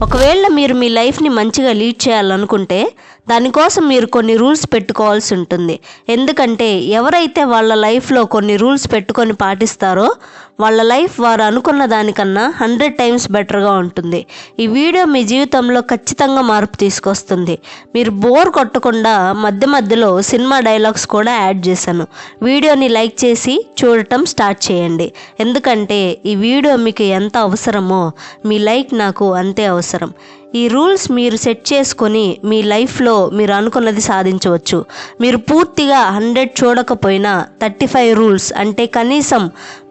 ఒకవేళ మీరు మీ లైఫ్ని మంచిగా లీడ్ చేయాలనుకుంటే దానికోసం మీరు కొన్ని రూల్స్ పెట్టుకోవాల్సి ఉంటుంది. ఎందుకంటే ఎవరైతే వాళ్ళ లైఫ్లో కొన్ని రూల్స్ పెట్టుకొని పాటిస్తారో వాళ్ళ లైఫ్ వారు అనుకున్న దానికన్నా 100 టైమ్స్ బెటర్గా ఉంటుంది. ఈ వీడియో మీ జీవితంలో ఖచ్చితంగా మార్పు తీసుకొస్తుంది. మీరు బోర్ కొట్టకుండా మధ్య మధ్యలో సినిమా డైలాగ్స్ కూడా యాడ్ చేశాను. వీడియోని లైక్ చేసి చూడటం స్టార్ట్ చేయండి. ఎందుకంటే ఈ వీడియో మీకు ఎంత అవసరమో మీ లైక్ నాకు అంతే అవసరం. ఈ రూల్స్ మీరు సెట్ చేసుకొని మీ లైఫ్లో మీరు అనుకున్నది సాధించవచ్చు. మీరు పూర్తిగా 100 చూడకపోయినా 35 రూల్స్ అంటే కనీసం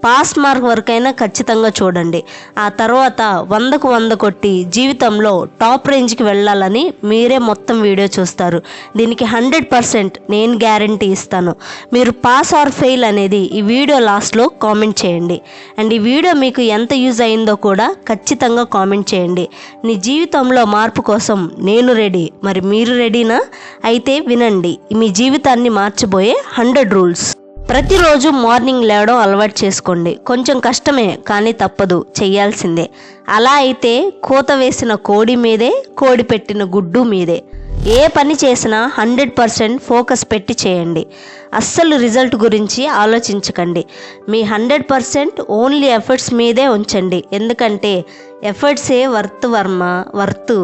పాస్ మార్క్ వరకైనా ఖచ్చితంగా చూడండి. ఆ తర్వాత 100కు 100 కొట్టి జీవితంలో టాప్ రేంజ్కి వెళ్ళాలని మీరే మొత్తం వీడియో చూస్తారు. దీనికి 100% నేను గ్యారంటీ ఇస్తాను. మీరు పాస్ ఆర్ ఫెయిల్ అనేది ఈ వీడియో లాస్ట్లో కామెంట్ చేయండి. అండ్ ఈ వీడియో మీకు ఎంత యూజ్ అయిందో కూడా ఖచ్చితంగా కామెంట్ చేయండి. నీ జీవితంలో మార్పు కోసం నేను రెడీ. మరి మీరు రెడీనా? అయితే వినండి మీ జీవితాన్ని మార్చబోయే 100 రూల్స్. ప్రతిరోజు మార్నింగ్ లేవడం అలవాటు చేసుకోండి. కొంచెం కష్టమే కానీ తప్పదు, చెయ్యాల్సిందే. అలా అయితే కూత వేసిన కోడి మీదే, కోడి పెట్టిన గుడ్డు మీదే. ఏ పని చేసినా 100% ఫోకస్ పెట్టి చేయండి. అస్సలు రిజల్ట్ గురించి ఆలోచించకండి. మీ 100% ఓన్లీ ఎఫర్ట్స్ మీదే ఉంచండి. ఎందుకంటే ఎఫర్ట్సే వర్త్.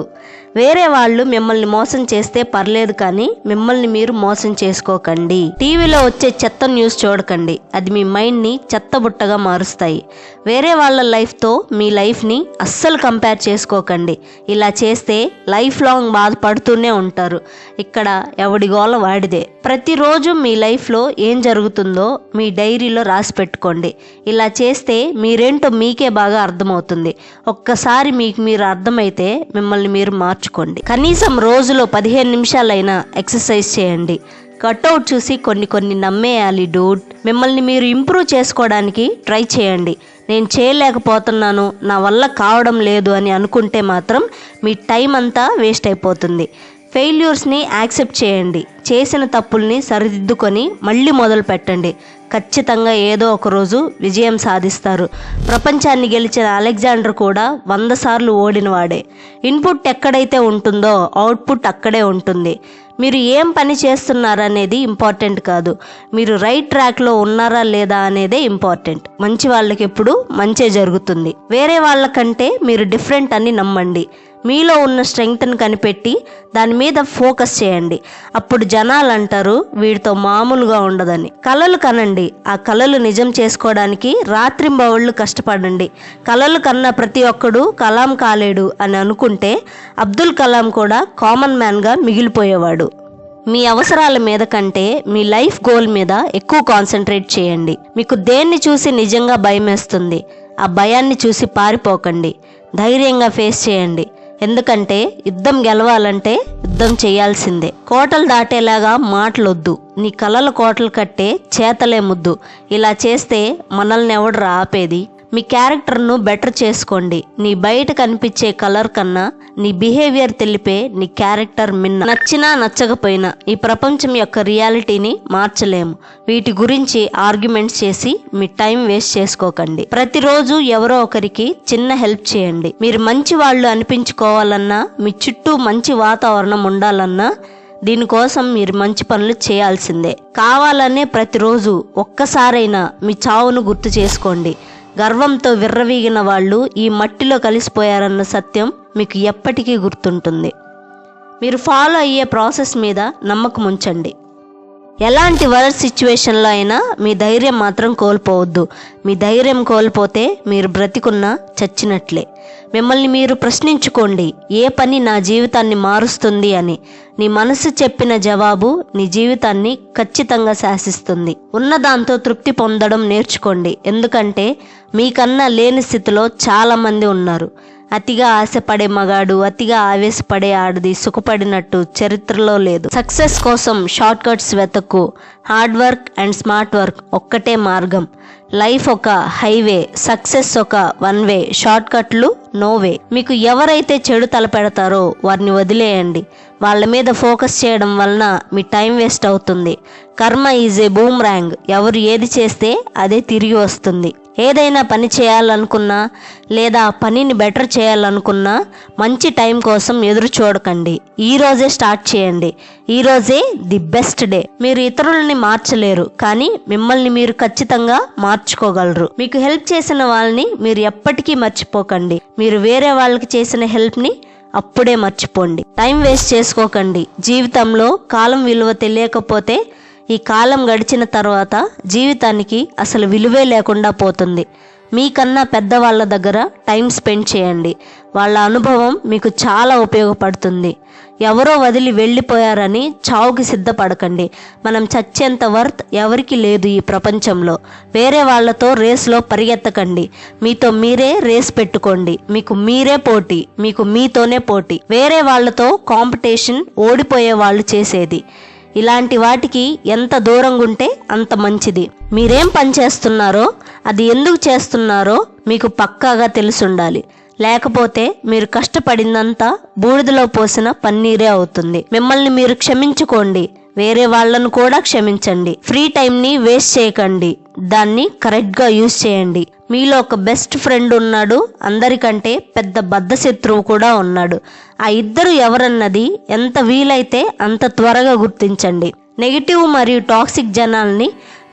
వేరే వాళ్ళు మిమ్మల్ని మోసం చేస్తే పర్లేదు కానీ మిమ్మల్ని మీరు మోసం చేసుకోకండి. టీవీలో వచ్చే చెత్త న్యూస్ చూడకండి. అది మీ మైండ్ని చెత్తబుట్టగా మారుస్తాయి. వేరే వాళ్ళ లైఫ్తో మీ లైఫ్ని అస్సలు కంపేర్ చేసుకోకండి. ఇలా చేస్తే లైఫ్ లాంగ్ బాధపడుతూనే ఉంటారు. ఇక్కడ ఎవడి గోల వాడిదే. ప్రతిరోజు మీ లైఫ్లో ఏం జరుగుతుందో మీ డైరీలో రాసి పెట్టుకోండి. ఇలా చేస్తే మీరేంటో మీకే బాగా అర్థమవుతుంది. ఒక్కసారి మీకు మీరు అర్థమైతే మిమ్మల్ని మీరు మార్చుకోండి. కనీసం రోజులో 15 నిమిషాలైనా ఎక్సర్సైజ్ చేయండి. కట్అవుట్ చూసి కొన్ని నమ్మేయాలి డూడ్. మిమ్మల్ని మీరు ఇంప్రూవ్ చేసుకోవడానికి ట్రై చేయండి. నేను చేయలేకపోతున్నాను, నా వల్ల కావడం లేదు అని అనుకుంటే మాత్రం మీ టైం అంతా వేస్ట్ అయిపోతుంది. ఫెయిల్యూర్స్ని యాక్సెప్ట్ చేయండి. చేసిన తప్పుల్ని సరిదిద్దుకొని మళ్ళీ మొదలు పెట్టండి. ఖచ్చితంగా ఏదో ఒక రోజు విజయం సాధిస్తారు. ప్రపంచాన్ని గెలిచిన అలెగ్జాండర్ కూడా 100 సార్లు ఓడినవాడే. ఇన్పుట్ ఎక్కడైతే ఉంటుందో అవుట్పుట్ అక్కడే ఉంటుంది. మీరు ఏం పని చేస్తున్నారనేది ఇంపార్టెంట్ కాదు, మీరు రైట్ ట్రాక్లో ఉన్నారా లేదా అనేదే ఇంపార్టెంట్. మంచి వాళ్ళకి ఎప్పుడు మంచే జరుగుతుంది. వేరే వాళ్ళకంటే మీరు డిఫరెంట్ అని నమ్మండి. మీలో ఉన్న స్ట్రెంగ్త్ని కనిపెట్టి దాని మీద ఫోకస్ చేయండి. అప్పుడు జనాలు అంటారు వీడితో మామూలుగా ఉండదని. కలలు కనండి. ఆ కలలు నిజం చేసుకోవడానికి రాత్రింబవళ్ళు కష్టపడండి. కలలు కన్న ప్రతి ఒక్కడు కలాం కాలేడు అని అనుకుంటే అబ్దుల్ కలాం కూడా కామన్ మ్యాన్గా మిగిలిపోయేవాడు. మీ అవసరాల మీద కంటే మీ లైఫ్ గోల్ మీద ఎక్కువ కాన్సన్ట్రేట్ చేయండి. మీకు దేన్ని చూసి నిజంగా భయం వేస్తుంది ఆ భయాన్ని చూసి పారిపోకండి. ధైర్యంగా ఫేస్ చేయండి. ఎందుకంటే యుద్ధం గెలవాలంటే యుద్ధం చేయాల్సిందే. కోటలు దాటేలాగా మాటలొద్దు, నీ కలల కోటలు కట్టే చేతలే ముద్దు. ఇలా చేస్తే మనల్ని ఎవడు ఆపేది? మీ క్యారెక్టర్ను బెటర్ చేసుకోండి. నీ బయట కనిపించే కలర్ కన్నా నీ బిహేవియర్ తెలిపే నీ క్యారెక్టర్ మిన్న. నచ్చినా నచ్చకపోయినా ఈ ప్రపంచం యొక్క రియాలిటీని మార్చలేము. వీటి గురించి ఆర్గ్యుమెంట్స్ చేసి మీ టైం వేస్ట్ చేసుకోకండి. ప్రతిరోజు ఎవరో ఒకరికి చిన్న హెల్ప్ చేయండి. మీరు మంచి వాళ్ళు అనిపించుకోవాలన్నా, మీ చుట్టూ మంచి వాతావరణం ఉండాలన్నా దీనికోసం మీరు మంచి పనులు చేయాల్సిందే. కావాలనే ప్రతిరోజు ఒక్కసారైనా మీ చావును గుర్తు చేసుకోండి. గర్వంతో విర్రవీగిన వాళ్ళు ఈ మట్టిలో కలిసిపోయారన్న సత్యం మీకు ఎప్పటికీ గుర్తుంటుంది. మీరు ఫాలో అయ్యే ప్రాసెస్ మీద నమ్మకం ఉంచండి. ఎలాంటి వర్స్ట్ సిచ్యువేషన్లో అయినా మీ ధైర్యం మాత్రం కోల్పోవద్దు. మీ ధైర్యం కోల్పోతే మీరు బ్రతికున్నా చచ్చినట్లే. మిమ్మల్ని మీరు ప్రశ్నించుకోండి, ఏ పని నా జీవితాన్ని మారుస్తుంది అని. నీ మనసు చెప్పిన జవాబు నీ జీవితాన్ని ఖచ్చితంగా శాసిస్తుంది. ఉన్నదాంతో తృప్తి పొందడం నేర్చుకోండి. ఎందుకంటే మీకన్నా లేని స్థితిలో చాలామంది ఉన్నారు. అతిగా ఆశపడే మగాడు, అతిగా ఆవేశపడే ఆడది సుఖపడినట్టు చరిత్రలో లేదు. సక్సెస్ కోసం షార్ట్ కట్స్ వెతకు. Hard work and smart work ఒక్కటే మార్గం. లైఫ్ ఒక హైవే, సక్సెస్ ఒక వన్ వే, షార్ట్ కట్లు నో వే. మీకు ఎవరైతే చెడు తలపెడతారో వారిని వదిలేయండి. వాళ్ళ మీద ఫోకస్ చేయడం వలన మీ టైం వేస్ట్ అవుతుంది. కర్మ ఈజ్ ఏ బూమ్ ర్యాంగ్. ఎవరు ఏది చేస్తే అదే తిరిగి వస్తుంది. ఏదైనా పని చేయాలనుకున్నా లేదా పనిని బెటర్ చేయాలనుకున్నా మంచి టైం కోసం ఎదురు చూడకండి. ఈరోజే స్టార్ట్ చేయండి. ఈరోజే ది బెస్ట్ డే. మీరు ఇతరులని మార్చలేరు, కానీ మిమ్మల్ని మీరు ఖచ్చితంగా మార్చుకోగలరు. మీకు హెల్ప్ చేసిన వాళ్ళని మీరు ఎప్పటికీ మర్చిపోకండి. మీరు వేరే వాళ్ళకి చేసిన హెల్ప్ని అప్పుడే మర్చిపోండి. టైం వేస్ట్ చేసుకోకండి. జీవితంలో కాలం విలువ తెలియకపోతే ఈ కాలం గడిచిన తర్వాత జీవితానికి అసలు విలువే లేకుండా పోతుంది. మీకన్నా పెద్దవాళ్ళ దగ్గర టైం స్పెండ్ చేయండి. వాళ్ళ అనుభవం మీకు చాలా ఉపయోగపడుతుంది. ఎవరో వదిలి వెళ్ళిపోయారని చావుకి సిద్ధపడకండి. మనం చచ్చేంత వర్త్ ఎవరికి లేదు ఈ ప్రపంచంలో. వేరే వాళ్ళతో రేస్లో పరిగెత్తకండి. మీతో మీరే రేస్ పెట్టుకోండి. మీకు మీరే పోటీ, మీకు మీతోనే పోటీ. వేరే వాళ్ళతో కాంపిటీషన్ ఓడిపోయే వాళ్ళు చేసేది. ఇలాంటి వాటికి ఎంత దూరంగా ఉంటే అంత మంచిది. మీరేం పని చేస్తున్నారో అది ఎందుకు చేస్తున్నారో మీకు పక్కాగా తెలుసుండాలి. లేకపోతే మీరు కష్టపడిందంతా బూడిదలో పోసిన పన్నీరే అవుతుంది. మిమ్మల్ని మీరు క్షమించుకోండి. వేరే వాళ్ళను కూడా క్షమించండి. ఫ్రీ టైంని వేస్ట్ చేయకండి. దాన్ని కరెక్ట్గా యూజ్ చేయండి. మీలో ఒక బెస్ట్ ఫ్రెండ్ ఉన్నాడు, అందరికంటే పెద్ద బద్ధశత్రువు కూడా ఉన్నాడు. ఆ ఇద్దరు ఎవరన్నది ఎంత వీలైతే అంత త్వరగా గుర్తించండి. నెగిటివ్ మరియు టాక్సిక్ జనాల్ని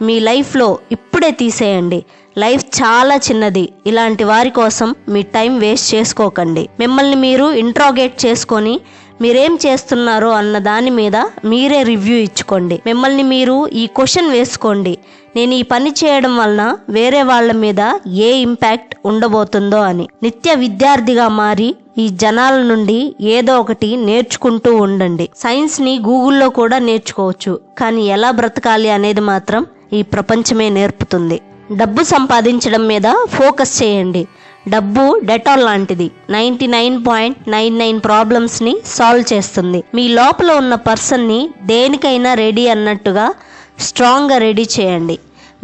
మీ లైఫ్లో ఇప్పుడే తీసేయండి. లైఫ్ చాలా చిన్నది. ఇలాంటి వారి కోసం మీ టైం వేస్ట్ చేసుకోకండి. మిమ్మల్ని మీరు ఇంట్రాగేట్ చేసుకొని మీరేం చేస్తున్నారో అన్న దాని మీద మీరే రివ్యూ ఇచ్చుకోండి. మిమ్మల్ని మీరు ఈ క్వశ్చన్ వేసుకోండి, నేను ఈ పని చేయడం వలన వేరే వాళ్ళ మీద ఏ ఇంపాక్ట్ ఉండబోతుందో అని. నిత్య విద్యార్థిగా మారి ఈ జనాల నుండి ఏదో ఒకటి నేర్చుకుంటూ ఉండండి. సైన్స్ని గూగుల్లో కూడా నేర్చుకోవచ్చు, కానీ ఎలా బ్రతకాలి అనేది మాత్రం ఈ ప్రపంచమే నేర్పుతుంది. డబ్బు సంపాదించడం మీద ఫోకస్ చేయండి. డబ్బు డెటాల్ లాంటిది. 99.99 ప్రాబ్లమ్స్ని సాల్వ్ చేస్తుంది. మీ లోపల ఉన్న పర్సన్ని దేనికైనా రెడీ అన్నట్టుగా స్ట్రాంగ్గా రెడీ చేయండి.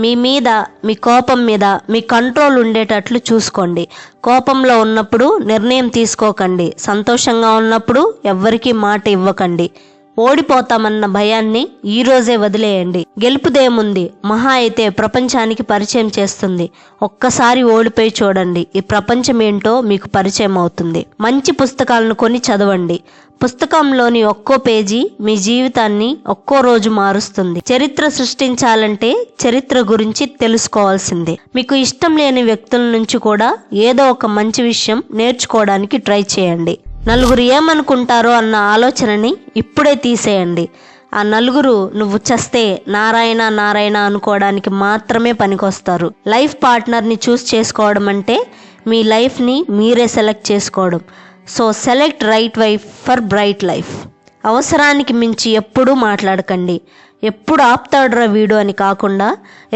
మీ మీద, మీ కోపం మీద మీ కంట్రోల్ ఉండేటట్లు చూసుకోండి. కోపంలో ఉన్నప్పుడు నిర్ణయం తీసుకోకండి. సంతోషంగా ఉన్నప్పుడు ఎవ్వరికీ మాట ఇవ్వకండి. ఓడిపోతామన్న భయాన్ని ఈరోజే వదిలేయండి. గెలుపుదేముంది, మహా అయితే ప్రపంచానికి పరిచయం చేస్తుంది. ఒక్కసారి ఓడిపోయి చూడండి, ఈ ప్రపంచం ఏంటో మీకు పరిచయం అవుతుంది. మంచి పుస్తకాలను కొని చదవండి. పుస్తకంలోని ఒక్కో పేజీ మీ జీవితాన్ని ఒక్కో రోజు మారుస్తుంది. చరిత్ర సృష్టించాలంటే చరిత్ర గురించి తెలుసుకోవాల్సిందే. మీకు ఇష్టం లేని వ్యక్తుల నుంచి కూడా ఏదో ఒక మంచి విషయం నేర్చుకోవడానికి ట్రై చేయండి. నలుగురు ఏమనుకుంటారో అన్న ఆలోచనని ఇప్పుడే తీసేయండి. ఆ నలుగురు నువ్వు చస్తే నారాయణ నారాయణ అనుకోవడానికి మాత్రమే పనికొస్తారు. లైఫ్ పార్ట్నర్ని చూస్ చేసుకోవడం అంటే మీ లైఫ్ని మీరే సెలెక్ట్ చేసుకోవడం. So select right wife for bright life. అవసరానికి మించి ఎప్పుడూ మాట్లాడకండి. ఎప్పుడు ఆపుతాడురా వీడు అని కాకుండా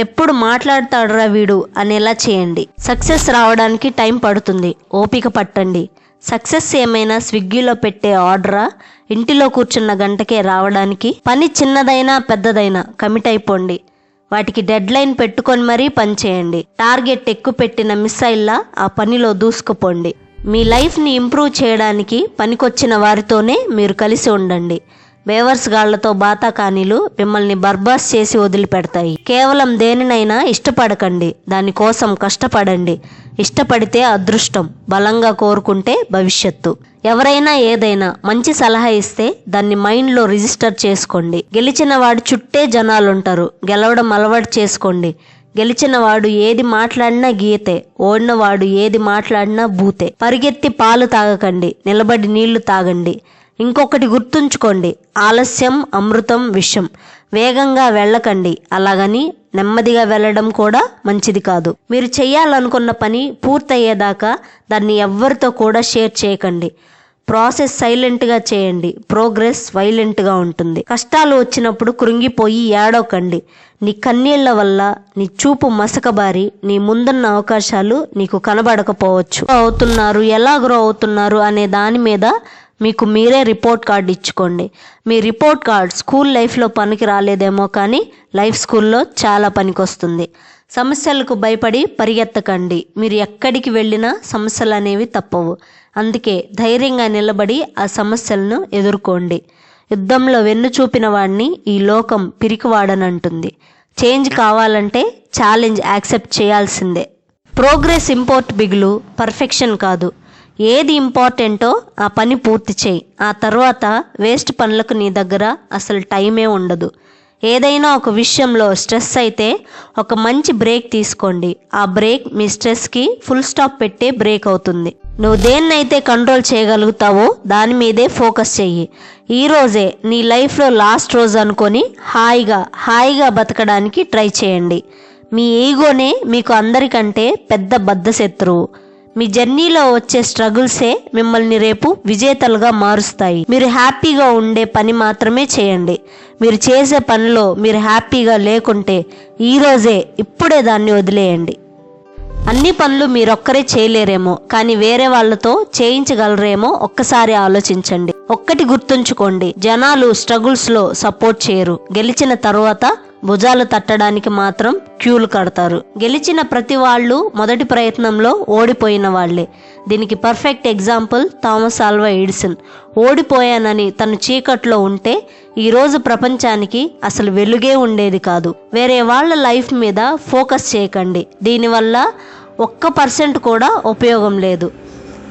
ఎప్పుడు మాట్లాడతాడురా వీడు అనేలా చేయండి. సక్సెస్ రావడానికి టైం పడుతుంది, ఓపిక పట్టండి. సక్సెస్ ఏమైనా స్విగ్గీలో పెట్టే ఆర్డరా, ఇంటిలో కూర్చున్న గంటకే రావడానికి? పని చిన్నదైనా పెద్దదైనా కమిట్ అయిపోండి. వాటికి డెడ్ లైన్ పెట్టుకొని మరీ పని చేయండి. టార్గెట్ ఎక్కువ పెట్టిన మిస్సైల్లా ఆ పనిలో దూసుకుపోండి. మీ లైఫ్ని ఇంప్రూవ్ చేయడానికి పనికొచ్చిన వారితోనే మీరు కలిసి ఉండండి. బేవర్స్ గాళ్లతో బాతాకానీలు మిమ్మల్ని బర్బాస్ చేసి వదిలిపెడతాయి. కేవలం దేనినైనా ఇష్టపడకండి, దానికోసం కష్టపడండి. ఇష్టపడితే అదృష్టం, బలంగా కోరుకుంటే భవిష్యత్తు. ఎవరైనా ఏదైనా మంచి సలహా ఇస్తే దాన్ని మైండ్లో రిజిస్టర్ చేసుకోండి. గెలిచిన వాడు చుట్టే జనాలుంటారు. గెలవడం అలవాటు చేసుకోండి. గెలిచిన వాడు ఏది మాట్లాడినా గీతే, ఓడినవాడు ఏది మాట్లాడినా బూతే. పరిగెత్తి పాలు తాగకండి, నిలబడి నీళ్లు తాగండి. ఇంకొకటి గుర్తుంచుకోండి, ఆలస్యం అమృతం విషం. వేగంగా వెళ్ళకండి, అలాగని నెమ్మదిగా వెళ్ళడం కూడా మంచిది కాదు. మీరు చేయాలనుకున్న పని పూర్తయ్యేదాకా దాన్ని ఎవ్వరితో కూడా షేర్ చేయకండి. ప్రాసెస్ సైలెంట్గా చేయండి, ప్రోగ్రెస్ వైలెంట్గా ఉంటుంది. కష్టాలు వచ్చినప్పుడు కృంగిపోయి ఏడవకండి. నీ కన్నీళ్ల వల్ల నీ చూపు మసకబారి నీ ముందున్న అవకాశాలు నీకు కనబడకపోవచ్చు. ఎలా గ్రో అవుతున్నారు అనే దాని మీద మీకు మీరే రిపోర్ట్ కార్డు ఇచ్చుకోండి. మీ రిపోర్ట్ కార్డ్ స్కూల్ లైఫ్లో పనికి రాలేదేమో, కానీ లైఫ్ స్కూల్లో చాలా పనికొస్తుంది. సమస్యలకు భయపడి పరిగెత్తకండి. మీరు ఎక్కడికి వెళ్ళినా సమస్యలు అనేవి తప్పవు. అందుకే ధైర్యంగా నిలబడి ఆ సమస్యలను ఎదుర్కోండి. యుద్ధంలో వెన్ను చూపిన వాడిని ఈ లోకం పిరికివాడనంటుంది. చేంజ్ కావాలంటే ఛాలెంజ్ యాక్సెప్ట్ చేయాల్సిందే. ప్రోగ్రెస్ ఇంపోర్ట్ బిగులు, పర్ఫెక్షన్ కాదు. ఏది ఇంపార్టెంటో ఆ పని పూర్తి చేయి. ఆ తర్వాత వేస్ట్ పనులకు నీ దగ్గర అసలు టైమే ఉండదు. ఏదైనా ఒక విషయంలో స్ట్రెస్ అయితే ఒక మంచి బ్రేక్ తీసుకోండి. ఆ బ్రేక్ మీ స్ట్రెస్కి ఫుల్ స్టాప్ పెట్టే బ్రేక్ అవుతుంది. నువ్వు దేన్నైతే కంట్రోల్ చేయగలుగుతావో దాని మీదే ఫోకస్ చెయ్యి. ఈరోజే నీ లైఫ్లో లాస్ట్ రోజు అనుకొని హాయిగా బతకడానికి ట్రై చేయండి. మీ ఈగోనే మీకు అందరికంటే పెద్ద బద్ధ శత్రువు. మీ జర్నీలో వచ్చే స్ట్రగుల్సే మిమ్మల్ని రేపు విజేతలుగా మారుస్తాయి. మీరు హ్యాపీగా ఉండే పని మాత్రమే చేయండి. మీరు చేసే పనిలో మీరు హ్యాపీగా లేకుంటే ఈరోజే ఇప్పుడే దాన్ని వదిలేయండి. అన్ని పనులు మీరొక్కరే చేయలేరేమో, కానీ వేరే వాళ్ళతో చేయించగలరేమో ఒక్కసారి ఆలోచించండి. ఒక్కటి గుర్తుంచుకోండి, జనాలు స్ట్రగుల్స్లో సపోర్ట్ చేయరు. గెలిచిన తర్వాత భుజాలు తట్టడానికి మాత్రం క్యూలు కడతారు. గెలిచిన ప్రతి వాళ్ళు మొదటి ప్రయత్నంలో ఓడిపోయిన వాళ్లే. దీనికి perfect example Thomas Alva Edison. ఓడిపోయానని తను చీకట్లో ఉంటే ఈరోజు ప్రపంచానికి అసలు వెలుగే ఉండేది కాదు. వేరే వాళ్ళ లైఫ్ మీద ఫోకస్ చేయకండి. దీనివల్ల 1% కూడా ఉపయోగం లేదు.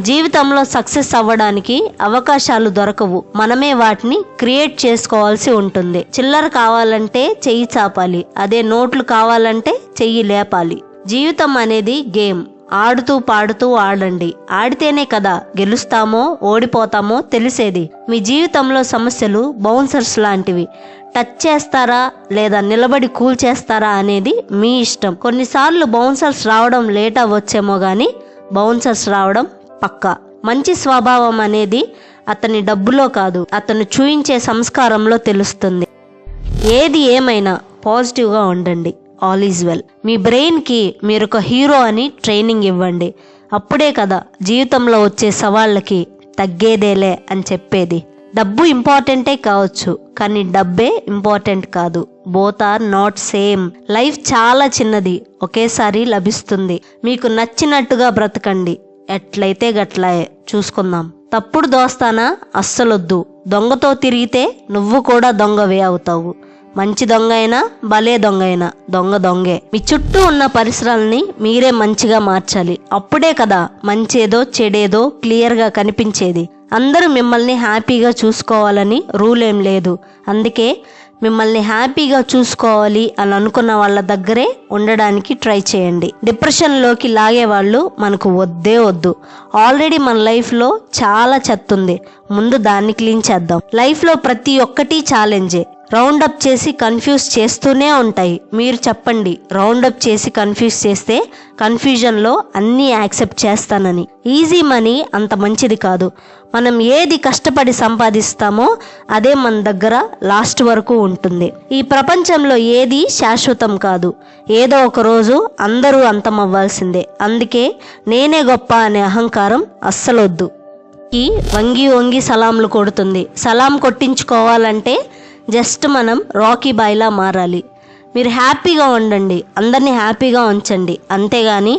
జీవితంలో సక్సెస్ అవ్వడానికి అవకాశాలు దొరకవు, మనమే వాటిని క్రియేట్ చేసుకోవాల్సి ఉంటుంది. చిల్లర కావాలంటే చెయ్యి చాపాలి, అదే నోట్లు కావాలంటే చెయ్యి లేపాలి. జీవితం అనేది గేమ్. ఆడుతూ పాడుతూ ఆడండి. ఆడితేనే కదా గెలుస్తామో ఓడిపోతామో తెలిసేది. మీ జీవితంలో సమస్యలు బౌన్సర్స్ లాంటివి. టచ్ చేస్తారా లేదా నిలబడి కూల్ చేస్తారా అనేది మీ ఇష్టం. కొన్నిసార్లు బౌన్సర్స్ రావడం లేట్ అవ్వచ్చేమో కానీ బౌన్సర్స్ రావడం పక్కా. మంచి స్వభావం అనేది అతని డబ్బులో కాదు, అతను చూయించే సంస్కారంలో తెలుస్తుంది. ఏది ఏమైనా పాజిటివ్గా ఉండండి. All is well. మీ బ్రెయిన్కి మీరు ఒక హీరో అని ట్రైనింగ్ ఇవ్వండి. అప్పుడే కదా జీవితంలో వచ్చే సవాళ్ళకి తగ్గేదేలే అని చెప్పేది. డబ్బు ఇంపార్టెంటే కావచ్చు, కానీ డబ్బే ఇంపార్టెంట్ కాదు. Both or not same. Life చాలా చిన్నది, ఒకేసారి లభిస్తుంది. మీకు నచ్చినట్టుగా బ్రతకండి. ఎట్లయితే గట్లాయే చూసుకుందాం. తప్పుడు దోస్తానా అస్సలొద్దు. దొంగతో తిరిగితే నువ్వు కూడా దొంగవే అవుతావు. మంచి దొంగ అయినా భలే దొంగ అయినా దొంగే. మీ చుట్టూ ఉన్న పరిసరాలని మీరే మంచిగా మార్చాలి. అప్పుడే కదా మంచేదో చెడేదో క్లియర్గా కనిపించేది. అందరూ మిమ్మల్ని హ్యాపీగా చూసుకోవాలని రూల్ ఏం లేదు. అందుకే మిమ్మల్ని హ్యాపీగా చూసుకోవాలి అని అనుకున్న వాళ్ళ దగ్గరే ఉండడానికి ట్రై చేయండి. డిప్రెషన్లోకి లాగే వాళ్ళు మనకు వద్దే వద్దు. ఆల్రెడీ మన లైఫ్లో చాలా చెత్త ఉంది, ముందు దాన్ని క్లీన్ చేద్దాం. లైఫ్లో ప్రతి ఒక్కటి ఛాలెంజే. రౌండప్ చేసి కన్ఫ్యూజ్ చేస్తూనే ఉంటాయి. మీరు చెప్పండి, రౌండప్ చేసి కన్ఫ్యూజ్ చేస్తే కన్ఫ్యూజన్లో అన్నీ యాక్సెప్ట్ చేస్తానని. ఈజీ మనీ అంత మంచిది కాదు. మనం ఏది కష్టపడి సంపాదిస్తామో అదే మన దగ్గర లాస్ట్ వరకు ఉంటుంది. ఈ ప్రపంచంలో ఏది శాశ్వతం కాదు. ఏదో ఒక రోజు అందరూ అంతమవ్వాల్సిందే. అందుకే నేనే గొప్ప అనే అహంకారం అస్సలొద్దు. ఈ వంగి సలాంలు కొడుతుంది. సలాం కొట్టించుకోవాలంటే జస్ట్ మనం రాకీ బాయ్లా మారాలి. మీరు హ్యాపీగా ఉండండి, అందరినీ హ్యాపీగా ఉంచండి. అంతేగాని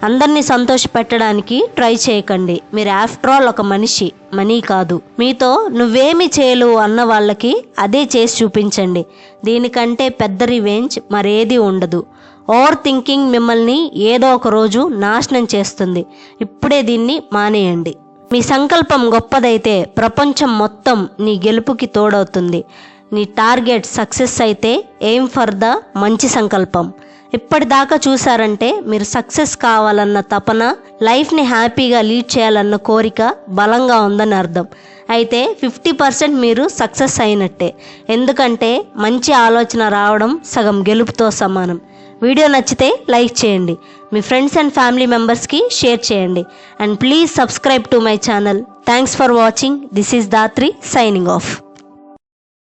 అందరినీ సంతోష పెట్టడానికి ట్రై చేయకండి. మీరు ఆఫ్టర్ ఆల్ ఒక మనిషి, మనీ కాదు. మీతో నువ్వేమి చేయలేవు అన్న వాళ్ళకి అదే చేసి చూపించండి. దీనికంటే పెద్ద రివెంజ్ మరేది ఉండదు. ఓవర్ థింకింగ్ మిమ్మల్ని ఏదో ఒక రోజు నాశనం చేస్తుంది. ఇప్పుడే దీన్ని మానేయండి. మీ సంకల్పం గొప్పదైతే ప్రపంచం మొత్తం నీ గెలుపుకి తోడవుతుంది. నీ టార్గెట్ సక్సెస్ అయితే ఎయిమ్ ఫర్ ద మంచి సంకల్పం. ఇప్పటిదాకా చూసారంటే మీరు సక్సెస్ కావాలన్న తపన, లైఫ్ని హ్యాపీగా లీడ్ చేయాలన్న కోరిక బలంగా ఉందని అర్థం. అయితే 50% మీరు సక్సెస్ అయినట్టే. ఎందుకంటే మంచి ఆలోచన రావడం సగం గెలుపుతో సమానం. వీడియో నచ్చితే లైక్ చేయండి, మీ ఫ్రెండ్స్ అండ్ ఫ్యామిలీ మెంబర్స్కి షేర్ చేయండి. And please subscribe to my channel. Thanks for watching. This is Dhatri signing off.